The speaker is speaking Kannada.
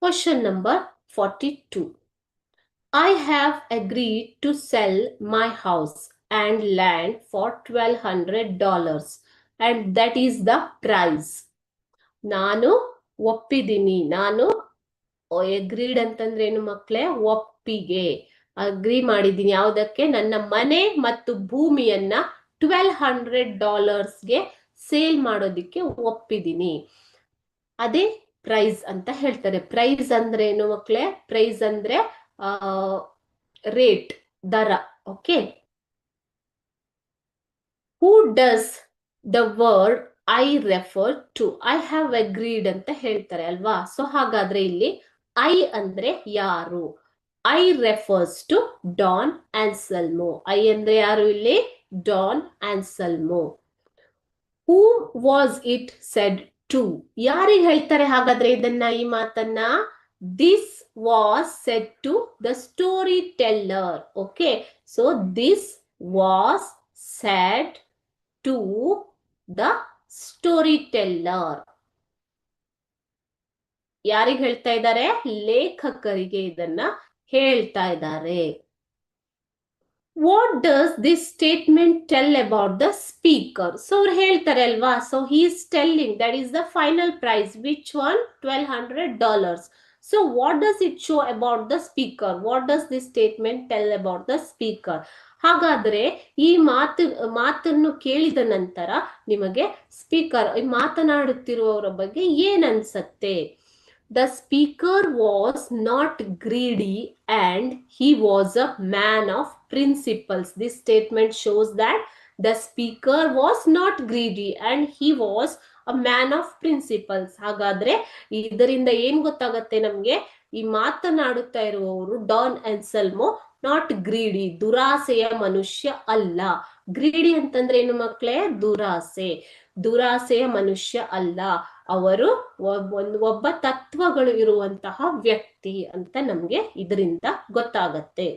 Question number 42. I have agreed to sell my house and land for $1,200 and that is the price. ನಾನು ಒಪ್ಪಿದ್ದೀನಿ. ನಾನು ಎಗ್ರೀಡ್ ಅಂತಂದ್ರೆ ಏನು ಮಕ್ಕಳೇ? ಒಪ್ಪಿಗೆ. ಅಗ್ರಿ ಮಾಡಿದ್ದೀನಿ ಯಾವುದಕ್ಕೆ? ನನ್ನ ಮನೆ ಮತ್ತು ಭೂಮಿಯನ್ನ $1,200ಗೆ ಸೇಲ್ ಮಾಡೋದಿಕ್ಕೆ ಒಪ್ಪಿದ್ದೀನಿ. ಅದೇ ಪ್ರೈಸ್ ಅಂತ ಹೇಳ್ತಾರೆ. ಪ್ರೈಸ್ ಅಂದ್ರೆ ಏನು ಮಕ್ಕಳೇ? ಪ್ರೈಸ್ ಅಂದ್ರೆ ರೇಟ್, ದರ. Okay. Who does the word I refer to? I have agreed ಅಂತ ಹೇಳ್ತಾರೆ ಅಲ್ವಾ? ಸೊ ಹಾಗಾದ್ರೆ ಇಲ್ಲಿ ಐ ಅಂದ್ರೆ ಯಾರು? I refers to Don Anselmo. I ಅಂದ್ರೆ ಯಾರು ಇಲ್ಲಿ? Don Anselmo. Who was it said to? ಯಾರಿಗೆ ಹೇಳ್ತಾರೆ ಹಾಗಾದ್ರೆ ಇದನ್ನ, ಈ ಮಾತನ್ನ? This was said to the story teller. Okay, so this was said to the story teller. ಯಾರಿಗೆ ಹೇಳ್ತಾ ಇದ್ದಾರೆ? ಲೇಖಕರಿಗೆ ಇದನ್ನ ಹೇಳ್ತಾ ಇದ್ದಾರೆ. What does this statement tell about the speaker? So ಅವ್ರು ಹೇಳ್ತಾರೆ ಅಲ್ವಾ? So he is telling that is the final price. Which one? $1,200. So what does it show about the speaker? What does this statement tell about the speaker? ಹಾಗಾದ್ರೆ ಈ ಮಾತನ್ನು ಕೇಳಿದ ನಂತರ ನಿಮಗೆ ಸ್ಪೀಕರ್, ಮಾತನಾಡುತ್ತಿರುವವರ ಬಗ್ಗೆ ಏನ್ ಅನ್ಸತ್ತೆ? The speaker was not greedy and he was a man of principles. This statement shows that the speaker was not greedy and he was a man of principles. ಹಾಗಾದ್ರೆ ಇದರಿಂದ ಏನ್ ಗೊತ್ತಾಗತ್ತೆ ನಮ್ಗೆ? ಈ ಮಾತನಾಡುತ್ತಾ ಇರುವವರು ಡಾನ್ ಆನ್ಸೆಲ್ಮೋ ನಾಟ್ ಗ್ರೀಡಿ, ದುರಾಸೆಯ ಮನುಷ್ಯ ಅಲ್ಲ. ಗ್ರೀಡಿ ಅಂತಂದ್ರೆ ಏನು ಮಕ್ಕಳೇ? ದುರಾಸೆ. ದುರಾಸೆಯ ಮನುಷ್ಯ ಅಲ್ಲ, ಅವರು ಒಬ್ಬ ತತ್ವಗಳು ಇರುವಂತಹ ವ್ಯಕ್ತಿ ಅಂತ ನಮ್ಗೆ ಇದರಿಂದ ಗೊತ್ತಾಗತ್ತೆ.